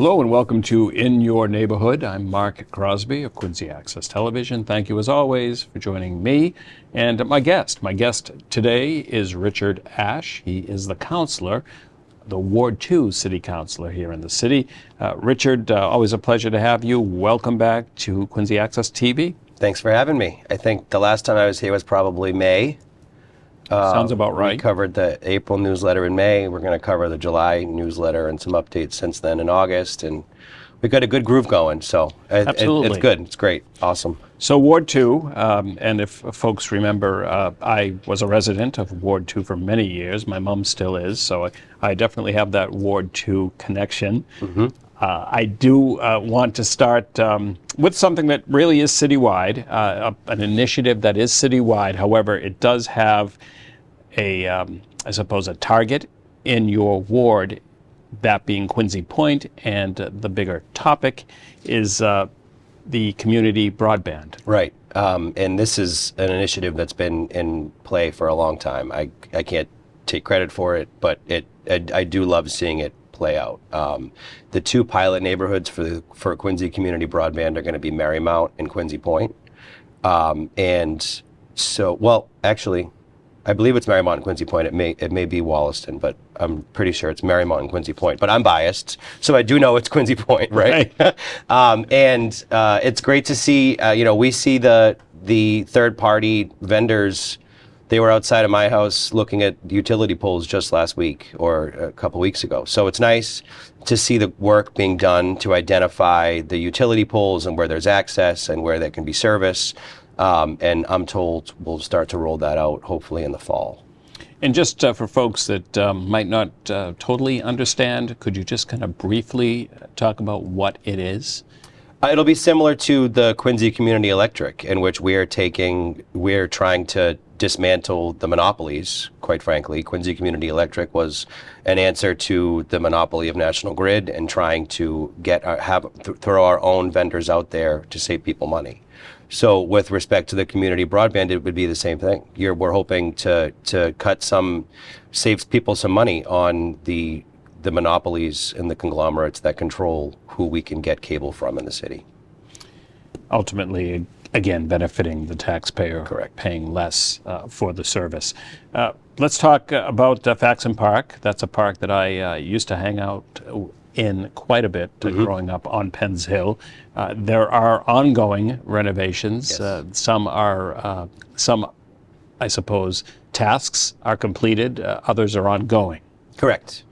Hello and welcome to In Your Neighborhood. I'm Mark Crosby of Quincy Access Television. Thank you as always for joining me and my guest. My guest today is Richard Ash. He is the counselor, the Ward 2 City Councilor here in the city. Richard, always a pleasure to have you. Welcome back to Quincy Access TV. Thanks for having me. I think the last time I was here was probably May. Sounds about right. We covered the April newsletter in May. We're going to cover the July newsletter and some updates since then in August. And we got a good groove going. So Absolutely. It's good. It's great. Awesome. So Ward 2, and if folks remember, I was a resident of Ward 2 for many years. My mom still is, so I definitely have that Ward 2 connection. Mm-hmm. I do want to start with something that really is citywide, an initiative that is citywide. However, it does have I suppose, a target in your ward, that being Quincy Point, and the bigger topic is the community broadband. Right. And this is an initiative that's been in play for a long time. I can't take credit for it, but I do love seeing it play out. The two pilot neighborhoods for Quincy Community Broadband are going to be Marymount and Quincy Point. And so, well, actually, I believe it's Marymount and Quincy Point. It may be Wollaston, but I'm pretty sure it's Marymount and Quincy Point. But I'm biased, so I do know it's Quincy Point, right? And it's great to see. We see the third-party vendors. They were outside of my house looking at utility poles just last week or a couple weeks ago. So it's nice to see the work being done to identify the utility poles and where there's access and where there can be service. And I'm told we'll start to roll that out hopefully in the fall. And just for folks that might not totally understand, could you just kind of briefly talk about what it is? It'll be similar to the Quincy Community Electric, in which we're trying to dismantle the monopolies, quite frankly. Quincy Community Electric was an answer to the monopoly of National Grid and trying to throw our own vendors out there to save people money. So with respect to the community broadband, it would be the same thing. We're hoping to save people some money on the monopolies and the conglomerates that control who we can get cable from in the city. Ultimately, again, benefiting the taxpayer. Correct. Paying less for the service. Let's talk about Faxon Park. That's a park that I used to hang out in quite a bit growing up on Penns Hill. There are ongoing renovations. Yes. Some, I suppose, tasks are completed. Others are ongoing. Correct.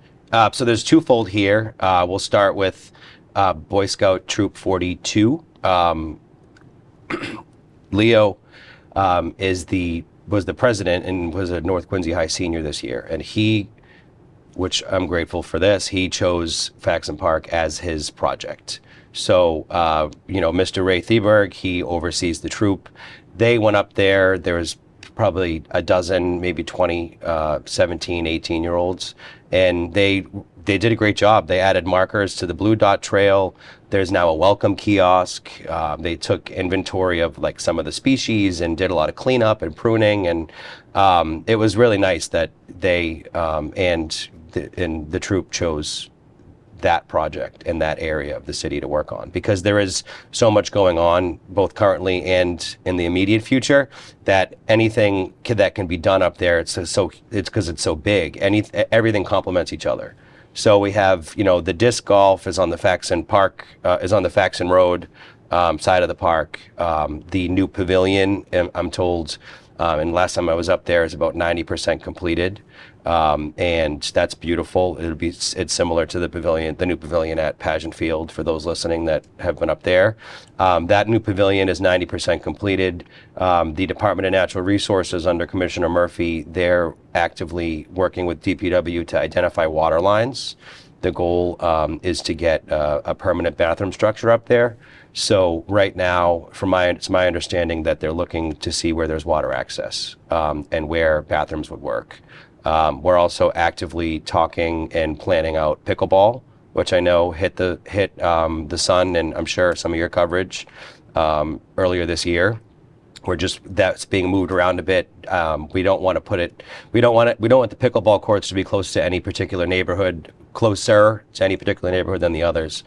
So there's twofold here. We'll start with Boy Scout Troop 42. Leo was the president and was a North Quincy High senior this year, and which I'm grateful for this, he chose Faxon Park as his project. So, Mr. Ray Theberg, he oversees the troop. They went up there. There was probably a dozen, maybe 20, 17, 18-year-olds, and they did a great job. They added markers to the Blue Dot Trail. There's now a welcome kiosk. They took inventory of like some of the species and did a lot of cleanup and pruning, and it was really nice that they and the troop chose that project in that area of the city to work on, because there is so much going on both currently and in the immediate future that anything that can be done up there, it's because it's so big. Everything complements each other. So we have, the disc golf is on the Faxon Park, is on the Faxon Road side of the park. The new pavilion, I'm told, and last time I was up there, is about 90% completed. And that's beautiful. It's similar to the new pavilion at Pageant Field for those listening that have been up there. That new pavilion is 90% completed. The Department of Natural Resources under Commissioner Murphy, they're actively working with DPW to identify water lines. The goal is to get a permanent bathroom structure up there. So right now, it's my understanding that they're looking to see where there's water access and where bathrooms would work. We're also actively talking and planning out pickleball, which I know hit the sun, and I'm sure some of your coverage earlier this year. That's being moved around a bit. We don't want the pickleball courts to be close to any particular neighborhood. closer to any particular neighborhood than the others,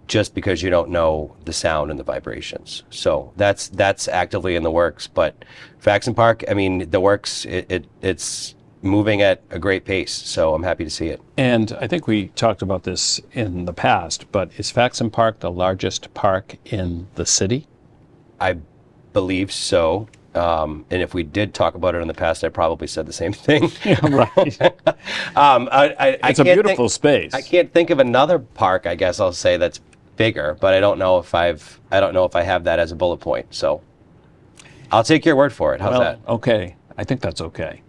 just because you don't know the sound and the vibrations. So that's actively in the works. But Faxon Park, I mean, the works, it's moving at a great pace. So I'm happy to see it. And I think we talked about this in the past, but is Faxon Park the largest park in the city? I believe so. And if we did talk about it in the past, I probably said the same thing. Right. It's a beautiful space. I can't think of another park, I guess I'll say, that's bigger, but I don't know if I have that as a bullet point. So I'll take your word for it. How's that? Okay. I think that's okay.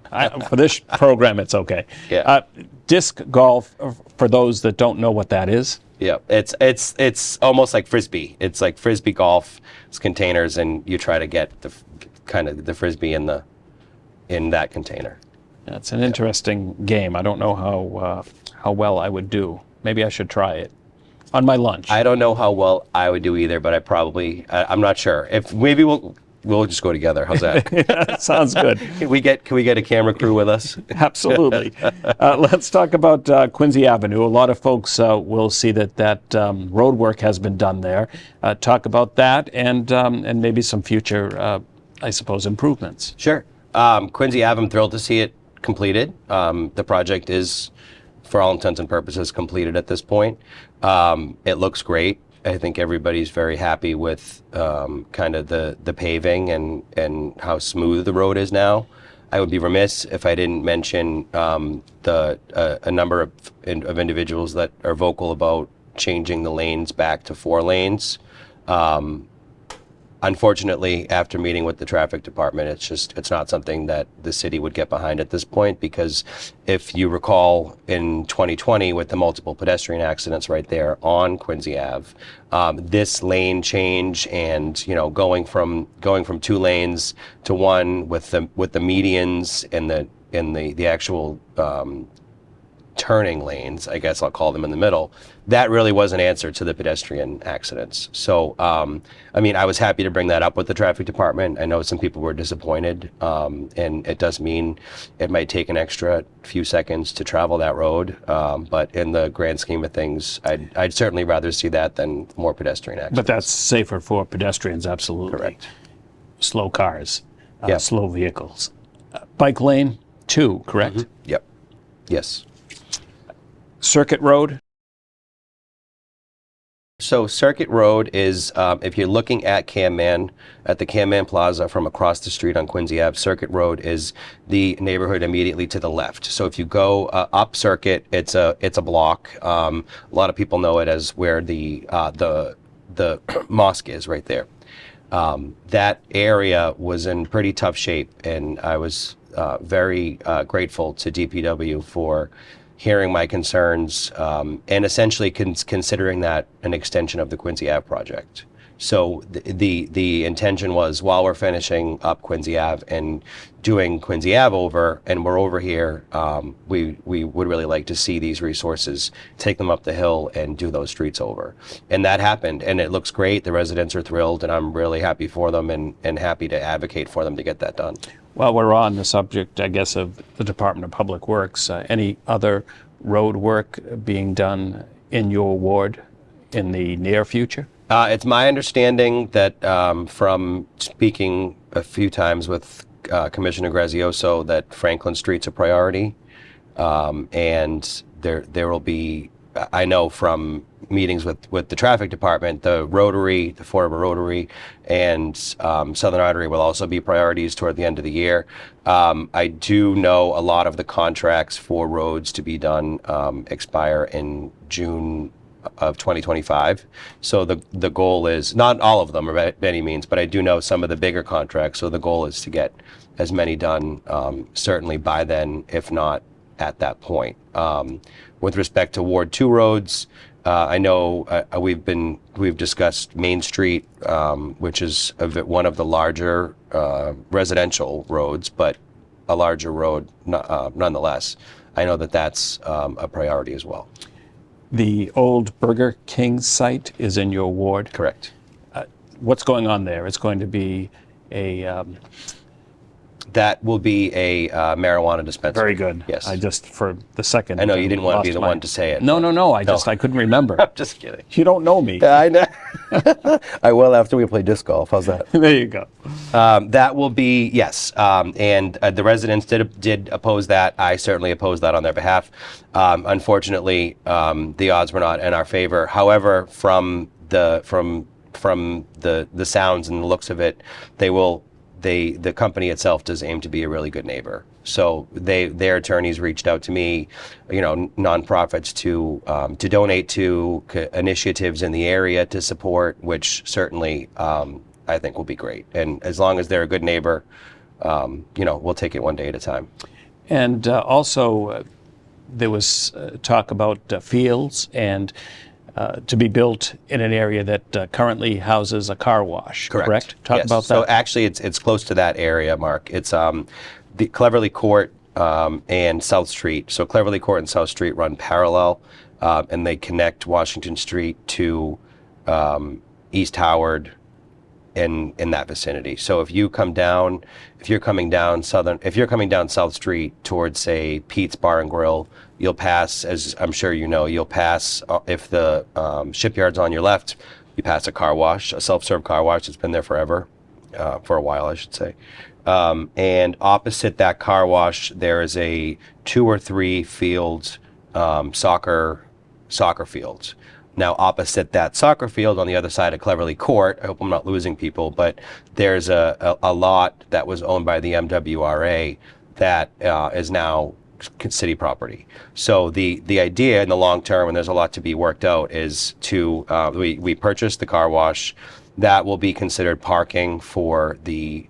For this program, it's okay. Yeah. Disc golf, for those that don't know what that is. Yeah, it's almost like frisbee. It's like frisbee golf. It's containers, and you try to get the frisbee in that container. It's an interesting game. I don't know how well I would do. Maybe I should try it on my lunch. I don't know how well I would do either, but I'm not sure. If maybe we'll just go together. How's that? Sounds good. Can we get a camera crew with us? Absolutely. Let's talk about Quincy Avenue. A lot of folks will see that road work has been done there. Talk about that and maybe some future, I suppose, improvements. Sure. Quincy Ave, I'm thrilled to see it completed. The project is, for all intents and purposes, completed at this point. It looks great. I think everybody's very happy with kind of the paving and how smooth the road is now. I would be remiss if I didn't mention a number of individuals that are vocal about changing the lanes back to 4 lanes. Unfortunately, after meeting with the traffic department, it's not something that the city would get behind at this point, because if you recall in 2020 with the multiple pedestrian accidents right there on Quincy Ave, this lane change and going from 2 lanes to 1 with the medians and the actual turning lanes, I guess I'll call them, in the middle, that really was an answer to the pedestrian accidents. So, I mean, I was happy to bring that up with the traffic department. I know some people were disappointed, and it does mean it might take an extra few seconds to travel that road, but in the grand scheme of things, I'd certainly rather see that than more pedestrian accidents. But that's safer for pedestrians, absolutely. Correct. Slow cars, Yeah. slow vehicles. Bike lane 2, correct? Yep. Yes. Circuit Road. So Circuit Road is, if you're looking at at the Camman Plaza from across the street on Quincy Ave, Circuit Road is the neighborhood immediately to the left. So if you go up Circuit, it's a block. A lot of people know it as where the mosque is, right there. That area was in pretty tough shape, and I was very grateful to DPW for hearing my concerns, and essentially considering that an extension of the Quincy Ave project. So the intention was, while we're finishing up Quincy Ave and doing Quincy Ave over, and we're over here, we would really like to see these resources, take them up the hill and do those streets over. And that happened, and it looks great. The residents are thrilled, and I'm really happy for them and happy to advocate for them to get that done. While we're on the subject, I guess, of the Department of Public Works, any other road work being done in your ward in the near future? It's my understanding that from speaking a few times with Commissioner Grazioso, that Franklin Street's a priority, and there will be, I know from meetings with the traffic department, the Rotary, the Fort Rotary, and Southern Artery will also be priorities toward the end of the year. I do know a lot of the contracts for roads to be done expire in June of 2025. So the goal is, not all of them by any means, but I do know some of the bigger contracts. So the goal is to get as many done certainly by then, if not at that point. With respect to Ward 2 roads, I know we've discussed Main Street, which is one of the larger residential roads, but a larger road nonetheless. I know that that's a priority as well. The old Burger King site is in your ward. Correct. What's going on there? It's going to be a That will be a marijuana dispensary. Very good. Yes. I just, for the second. I know you didn't want to be lost the my- one to say it. No, but- no, no. I couldn't remember. I'm just kidding. You don't know me. I know. I will after we play disc golf. How's that? There you go. That will be, yes. And the residents did oppose that. I certainly opposed that on their behalf. Unfortunately, the odds were not in our favor. However, from the sounds and the looks of it, the company itself does aim to be a really good neighbor. So their attorneys reached out to me, nonprofits to donate to initiatives in the area to support, which certainly I think will be great. And as long as they're a good neighbor, we'll take it one day at a time. And also, there was talk about fields and to be built in an area that currently houses a car wash. Correct? Talk Yes. about that. So actually, it's close to that area, Mark. It's the Cleverly Court and South Street. So Cleverly Court and South Street run parallel, and they connect Washington Street to East Howard in that vicinity. So if you're coming down South Street towards, say, Pete's Bar and Grill, you'll pass, as I'm sure you know, if the shipyard's on your left, you pass a car wash, a self-serve car wash that's been there forever, for a while, I should say. And opposite that car wash, there is a 2 or 3 field soccer fields. Now, opposite that soccer field on the other side of Cleverly Court, I hope I'm not losing people, but there's a lot that was owned by the MWRA that is now city property. So the idea in the long term, and there's a lot to be worked out, is to we purchased the car wash. That will be considered parking for the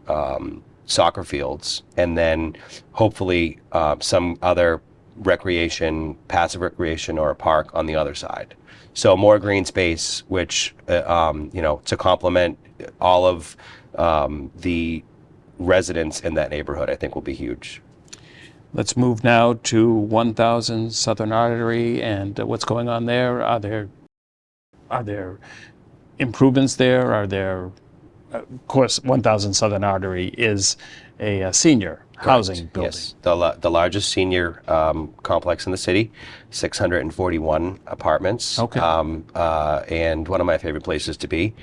soccer fields, and then hopefully some other passive recreation or a park on the other side. So more green space, which, to complement all of the residents in that neighborhood, I think will be huge. Let's move now to 1000 Southern Artery and what's going on there. Are there improvements there? Of course, 1000 Southern Artery is a senior housing building. Yes, the largest senior complex in the city, 641 apartments. Okay. And one of my favorite places to be.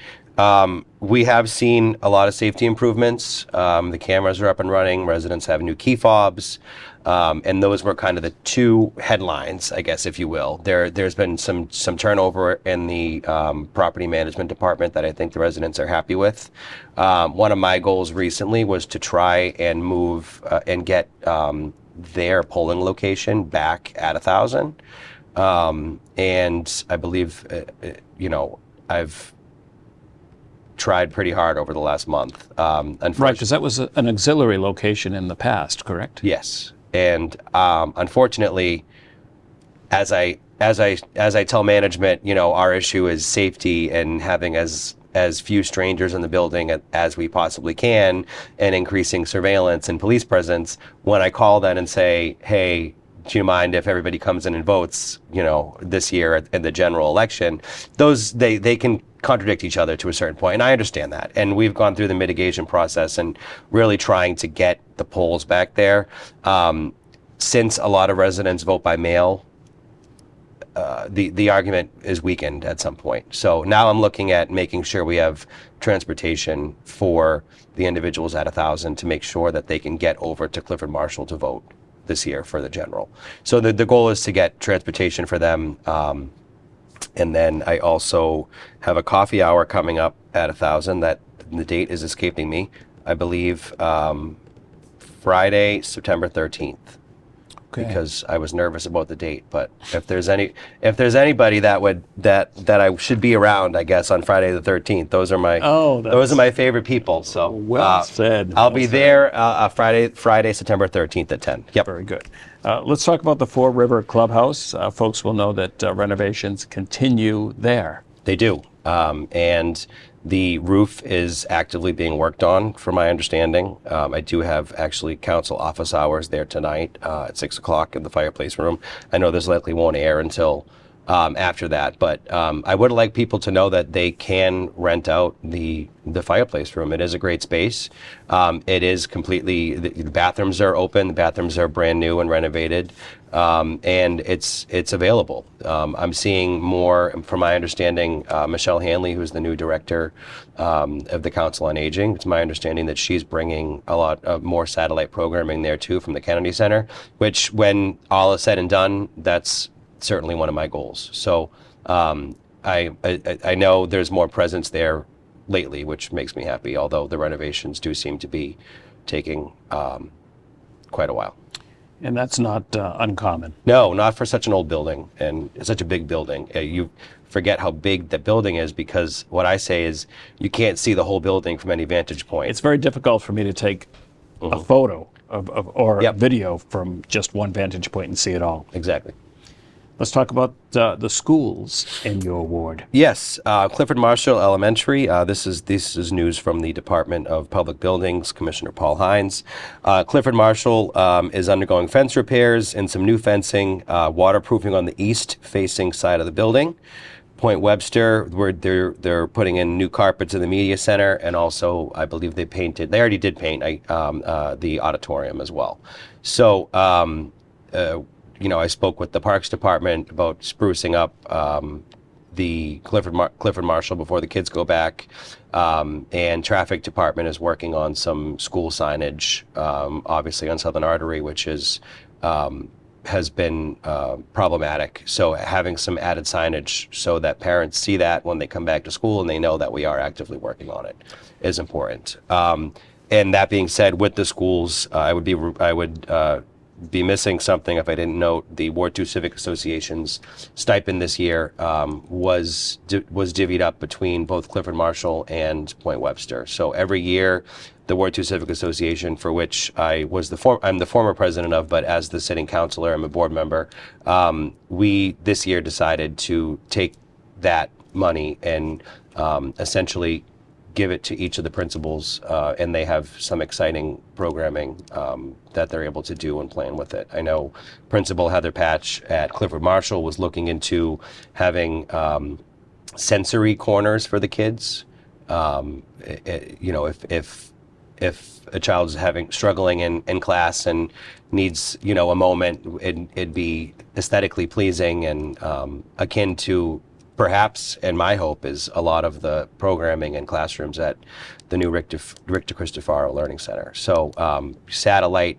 We have seen a lot of safety improvements. The cameras are up and running. Residents have new key fobs. And those were kind of the two headlines, I guess, if you will. There's been some turnover in the property management department that I think the residents are happy with. One of my goals recently was to try and move and get their polling location back at 1000. And I believe, I've tried pretty hard over the last month. Right, because that was an auxiliary location in the past, correct? Yes. And unfortunately, as I tell management, our issue is safety and having as few strangers in the building as we possibly can, and increasing surveillance and police presence. When I call then and say, hey, do you mind if everybody comes in and votes, this year in the general election? Those they can contradict each other to a certain point, and I understand that. And we've gone through the mitigation process and really trying to get the polls back there. Since a lot of residents vote by mail, the argument is weakened at some point. So now I'm looking at making sure we have transportation for the individuals at 1000 to make sure that they can get over to Clifford Marshall to vote this year for the general. So the goal is to get transportation for them. And then I also have a coffee hour coming up at 1000 that the date is escaping me. I believe Friday, September 13th. Okay. Because I was nervous about the date, but if there's anybody that I should be around, I guess on Friday the 13th, those are my favorite people. So Well said. I'll Well be said. there Friday, September 13th at 10. Yep. Very good. Let's talk about the Four River Clubhouse. Folks will know that renovations continue there. They do, and the roof is actively being worked on, from my understanding. I do have actually council office hours there tonight at 6 o'clock in the fireplace room. I know this likely won't air until after that. But I would like people to know that they can rent out the fireplace room. It is a great space. It is completely, the bathrooms are open, the bathrooms are brand new and renovated, and it's available. I'm seeing more, from my understanding, Michelle Hanley, who's the new director of the Council on Aging. It's my understanding that she's bringing a lot of more satellite programming there too from the Kennedy Center, which, when all is said and done, that's certainly one of my goals. So I know there's more presence there lately, which makes me happy, although the renovations do seem to be taking quite a while. And that's not uncommon. No, not for such an old building and such a big building. You forget how big the building is, because what I say is you can't see the whole building from any vantage point. It's very difficult for me to take a photo or a Yep. video from just one vantage point and see it all. Exactly. Let's talk about the schools in your ward. Yes, Clifford Marshall Elementary. This is news from the Department of Public Buildings, Commissioner Paul Hines. Clifford Marshall is undergoing fence repairs and some new fencing, waterproofing on the east-facing side of the building. Point Webster, where they're putting in new carpets in the media center, and also I believe they already did paint the auditorium as well. So. I spoke with the Parks Department about sprucing up the Clifford Marshall before the kids go back, and Traffic Department is working on some school signage, obviously on Southern Artery, which has been problematic. So having some added signage so that parents see that when they come back to school and they know that we are actively working on it is important. And that being said, with the schools, I would be missing something if I didn't note the Ward 2 Civic Association's stipend this year was divvied up between both Clifford Marshall and Point Webster. So every year, the Ward 2 Civic Association, for which I'm the former president of, but as the sitting councilor, I'm a board member, we this year decided to take that money and essentially give it to each of the principals, and they have some exciting programming that they're able to do and plan with it. I know Principal Heather Patch at Clifford Marshall was looking into having sensory corners for the kids. If a child's struggling in class and needs a moment, it'd be aesthetically pleasing and akin to. Perhaps, and my hope is a lot of the programming in classrooms at the new Richter Cristofaro Learning Center. So satellite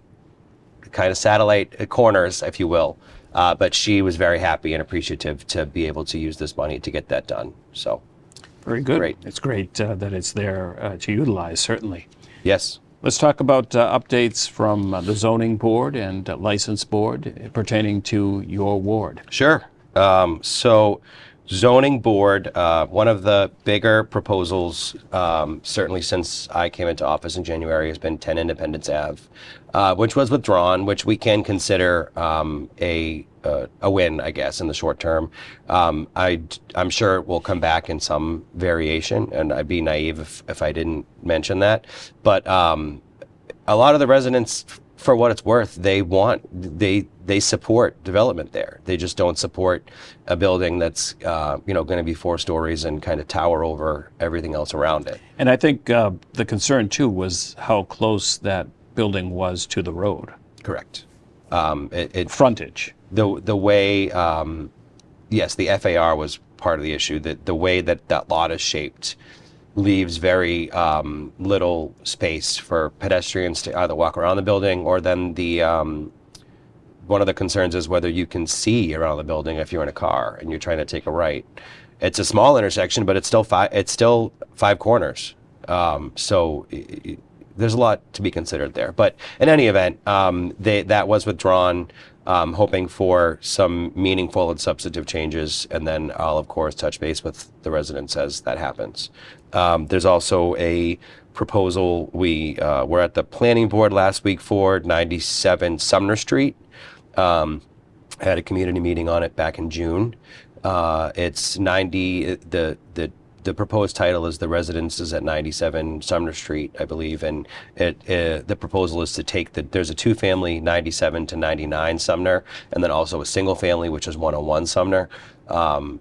corners, if you will. But she was very happy and appreciative to be able to use this money to get that done. So very good. Great. It's great that it's there to utilize, certainly. Yes. Let's talk about updates from the zoning board and license board pertaining to your ward. Sure. So zoning board, one of the bigger proposals, certainly since I came into office in January, has been 10 Independence Ave, which was withdrawn, which we can consider a win, I guess, in the short term. I'm sure it will come back in some variation, and I'd be naive if I didn't mention that. But a lot of the residents, for what it's worth, they support development there. They just don't support a building that's going to be 4 stories and kind of tower over everything else around it. And I think the concern too was how close that building was to the road. Correct. Frontage. The way, yes, the FAR was part of the issue. The way that lot is shaped leaves very little space for pedestrians to either walk around the building, or then one of the concerns is whether you can see around the building if you're in a car and you're trying to take a right. It's a small intersection, but it's still 5 corners. So there's a lot to be considered there. But in any event, that was withdrawn, hoping for some meaningful and substantive changes, and then I'll of course touch base with the residents as that happens. There's also a proposal. We were at the planning board last week for 97 Sumner Street. Had a community meeting on it back in June. It's 90. The the proposed title is The Residences at 97 Sumner Street, I believe, and the proposal is to take there's a two-family 97 to 99 Sumner, and then also a single-family, which is 101 Sumner.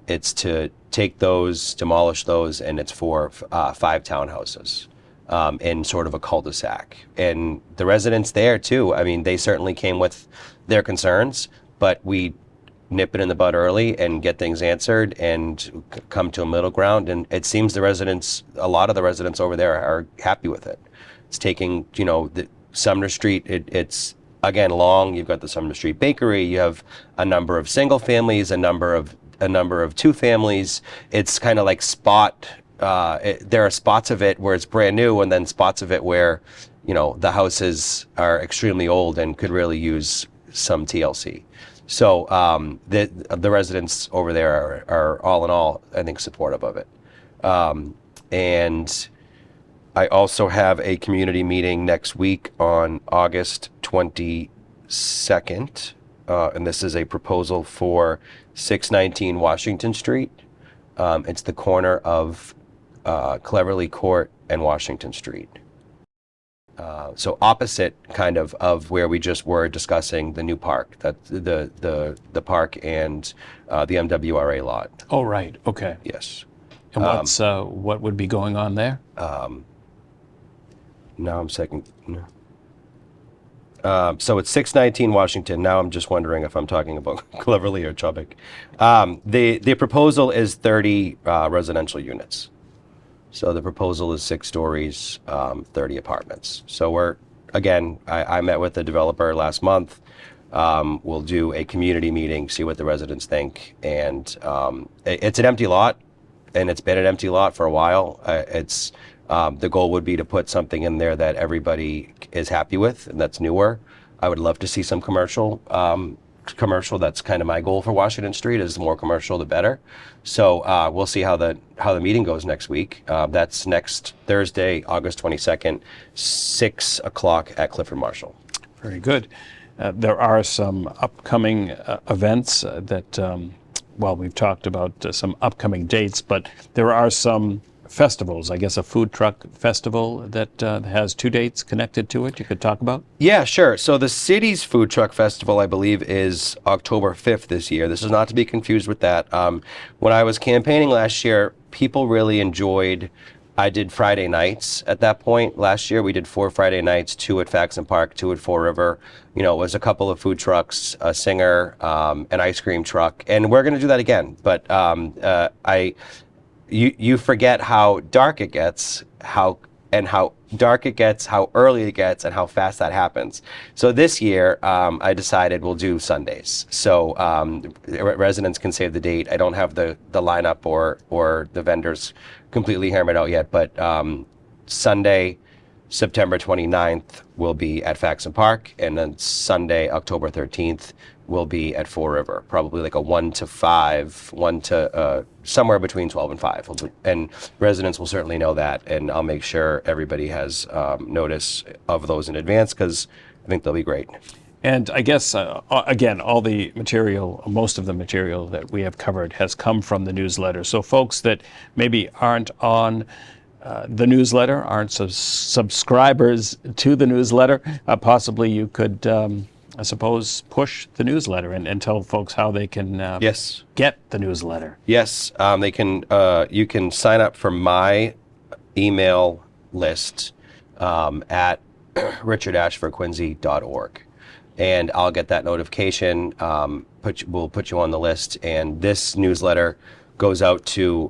It's to take those, demolish those, and it's for 5 townhouses in sort of a cul-de-sac. And the residents there too, I mean, they certainly came with their concerns, but we nip it in the bud early and get things answered and come to a middle ground. And it seems a lot of the residents over there are happy with it. It's taking, the Sumner Street, it's again long. You've got the Sumner Street Bakery. You have a number of single families, a number of two families. It's kind of like there are spots of it where it's brand new, and then spots of it where, the houses are extremely old and could really use some TLC. So the residents over there are all in all, I think, supportive of it. And I also have a community meeting next week on August 22nd, and this is a proposal for 619 Washington Street. It's the corner of Cleverly Court and Washington Street. So opposite kind of where we just were discussing the new park, that the park and the MWRA lot. Oh, right. Okay. Yes. And what would be going on there? Now I'm second. No. So it's 619 Washington. Now I'm just wondering if I'm talking about Cleverly or Chubbuck. The proposal is 30 residential units. So the proposal is 6 stories, 30 apartments. So I met with the developer last month. We'll do a community meeting, see what the residents think. And it's an empty lot, and it's been an empty lot for a while. The goal would be to put something in there that everybody is happy with, and that's newer. I would love to see some commercial. That's kind of my goal for Washington Street, is the more commercial, the better. So we'll see how the meeting goes next week. That's next Thursday, August 22nd, 6 o'clock at Clifford Marshall. Very good. There are some upcoming events that, we've talked about some upcoming dates, but there are some festivals. I guess a food truck festival that has 2 dates connected to it you could talk about? Yeah, sure. So the city's food truck festival, I believe, is October 5th this year. This is not to be confused with that. When I was campaigning last year, people really enjoyed. I did Friday nights at that point. Last year, we did 4 Friday nights, 2 at Faxon Park, 2 at Fall River. It was a couple of food trucks, a singer, an ice cream truck, and we're going to do that again. But you forget how dark it gets, how dark it gets, how early it gets, and how fast that happens. So this year, I decided we'll do Sundays. So residents can save the date. I don't have the lineup or the vendors completely hammered out yet, but Sunday, September 29th, will be at Faxon Park, and then Sunday, October 13th, will be at Fall River, probably like a 1 to 5, somewhere between 12 and 5. And residents will certainly know that, and I'll make sure everybody has notice of those in advance, because I think they'll be great. And I guess, again, most of the material that we have covered has come from the newsletter. So folks that maybe aren't on the newsletter, aren't subscribers to the newsletter, possibly you could, I suppose, push the newsletter and tell folks how they can get the newsletter. Yes, they can. You can sign up for my email list at richardashfordquincy.org. And I'll get that notification. We'll put you on the list, and this newsletter goes out to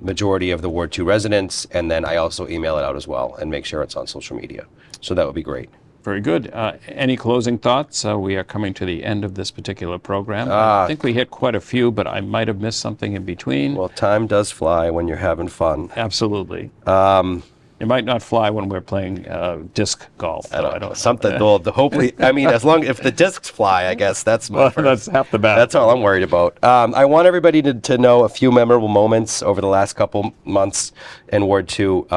majority of the Ward 2 residents, and then I also email it out as well and make sure it's on social media. So that would be great. Very good. Any closing thoughts? We are coming to the end of this particular program. I think we hit quite a few, but I might have missed something in between. Well, time does fly when you're having fun. Absolutely. It might not fly when we're playing disc golf. I don't know. Something. Hopefully, I mean, if the discs fly, I guess that's that's half the battle. That's all I'm worried about. I want everybody to know a few memorable moments over the last couple months in Ward 2.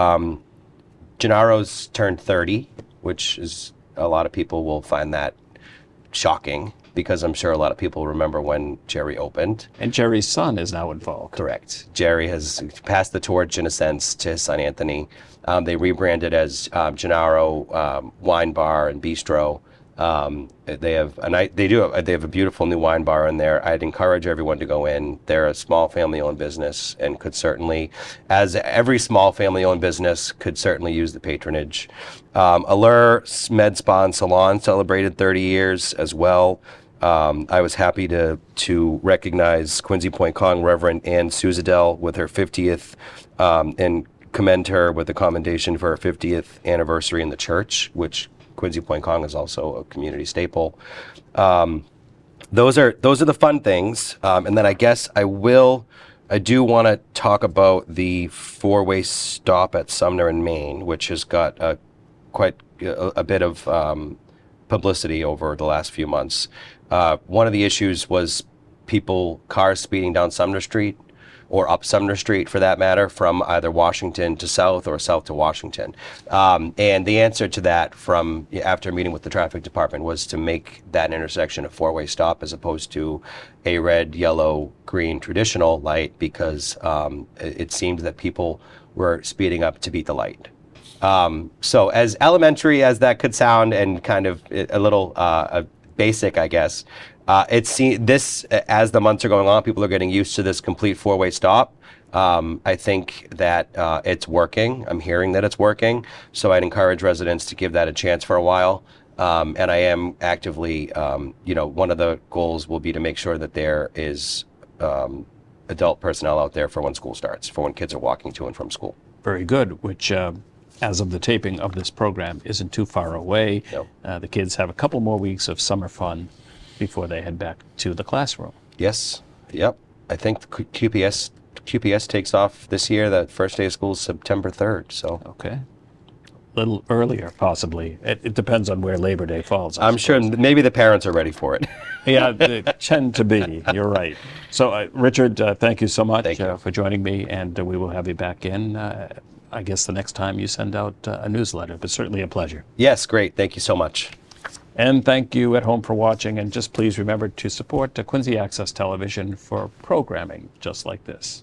Gennaro's turned 30, which is, a lot of people will find that shocking. because I'm sure a lot of people remember when Jerry opened. And Jerry's son is now involved. Correct. Jerry has passed the torch, in a sense, to his son Anthony. They rebranded as Gennaro Wine Bar and Bistro. They have a beautiful new wine bar in there. I'd encourage everyone to go in. They're a small family-owned business and could certainly, as every small family-owned business, could certainly use the patronage. Allure Med Spa and Salon celebrated 30 years as well. I was happy to recognize Quincy Point Kong Reverend Ann Suzadel with her 50th and commend her with a commendation for her 50th anniversary in the church, which Quincy Point Kong is also a community staple. Those are the fun things, and then I guess I do want to talk about the four-way stop at Sumner and Maine, which has got quite a bit of publicity over the last few months. One of the issues was cars speeding down Sumner Street, or up Sumner Street for that matter, from either Washington to South or South to Washington. And the answer to that after meeting with the traffic department was to make that intersection a four-way stop as opposed to a red, yellow, green traditional light, because it seemed that people were speeding up to beat the light. So as elementary as that could sound and kind of a little basic, I guess, as the months are going on, people are getting used to this complete four-way stop. I think that it's working. I'm hearing that it's working. So I'd encourage residents to give that a chance for a while. And I am actively, one of the goals will be to make sure that there is adult personnel out there for when school starts, for when kids are walking to and from school. Very good, which as of the taping of this program isn't too far away. No. The kids have a couple more weeks of summer fun before they head back to the classroom. Yes. Yep. I think QPS takes off this year. The first day of school is September 3rd. So Okay. A little earlier, possibly. It depends on where Labor Day falls. I'm sure maybe the parents are ready for it. Yeah, they tend to be. You're right. So, Richard, thank you so much Thank you. for joining me, and we will have you back in, I guess, the next time you send out a newsletter, but certainly a pleasure. Yes, great. Thank you so much. And thank you at home for watching, and just please remember to support Quincy Access Television for programming just like this.